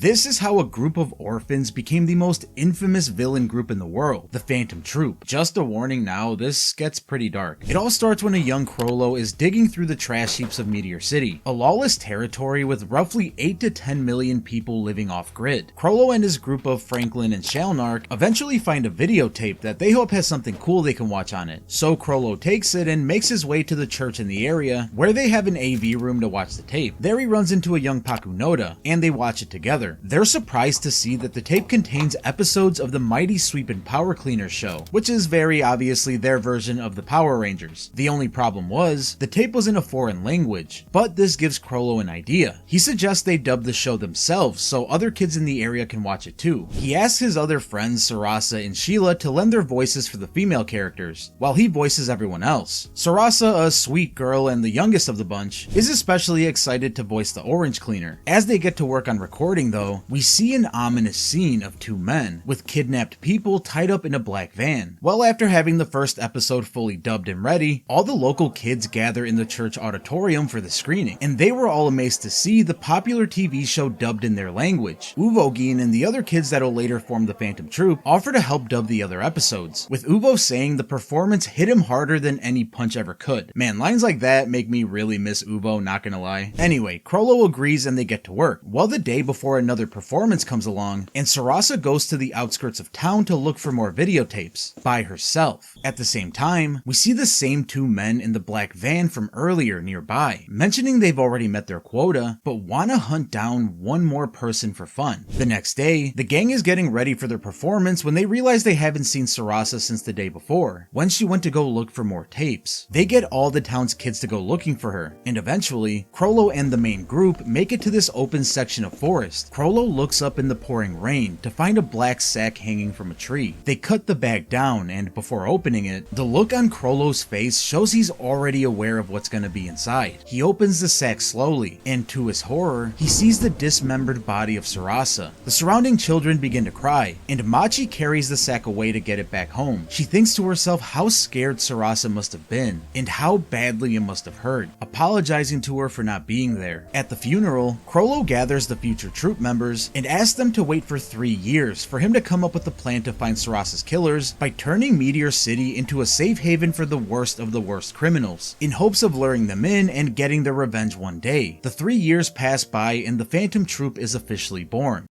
This is how a group of orphans became the most infamous villain group in the world, the Phantom Troupe. Just a warning now, this gets pretty dark. It all starts when a young Crollo is digging through the trash heaps of Meteor City, a lawless territory with roughly 8 to 10 million people living off-grid. Crollo and his group of Franklin and Shalnark eventually find a videotape that they hope has something cool they can watch on it. So Crollo takes it and makes his way to the church in the area, where they have an AV room to watch the tape. There he runs into a young Pakunoda, and they watch it together. They're surprised to see that the tape contains episodes of the Mighty Sweepin' Power Cleaners show, which is very obviously their version of the Power Rangers. The only problem was, the tape was in a foreign language, but this gives Crollo an idea. He suggests they dub the show themselves so other kids in the area can watch it too. He asks his other friends Sarasa and Sheila to lend their voices for the female characters, while he voices everyone else. Sarasa, a sweet girl and the youngest of the bunch, is especially excited to voice the Orange Cleaner. As they get to work on recording though, we see an ominous scene of two men with kidnapped people tied up in a black van. Well, after having the first episode fully dubbed and ready, all the local kids gather in the church auditorium for the screening, and they were all amazed to see the popular TV show dubbed in their language. Uvogin and the other kids that'll later form the Phantom Troupe offer to help dub the other episodes, with Uvo saying the performance hit him harder than any punch ever could. Man, lines like that make me really miss Uvo, not gonna lie. Anyway, Crollo agrees and they get to work. Well, the day before another performance comes along, and Sarasa goes to the outskirts of town to look for more videotapes, by herself. At the same time, we see the same two men in the black van from earlier nearby, mentioning they've already met their quota, but wanna hunt down one more person for fun. The next day, the gang is getting ready for their performance when they realize they haven't seen Sarasa since the day before, when she went to go look for more tapes. They get all the town's kids to go looking for her, and eventually, Crollo and the main group make it to this open section of forest. Crollo looks up in the pouring rain to find a black sack hanging from a tree. They cut the bag down, and before opening it, the look on Crollo's face shows he's already aware of what's gonna be inside. He opens the sack slowly, and to his horror, he sees the dismembered body of Sarasa. The surrounding children begin to cry, and Machi carries the sack away to get it back home. She thinks to herself how scared Sarasa must have been, and how badly it must have hurt, apologizing to her for not being there. At the funeral, Crollo gathers the future troupe members and asks them to wait for 3 years for him to come up with a plan to find Sarasa's killers by turning Meteor City into a safe haven for the worst of the worst criminals, in hopes of luring them in and getting their revenge one day. The 3 years pass by and the Phantom Troupe is officially born.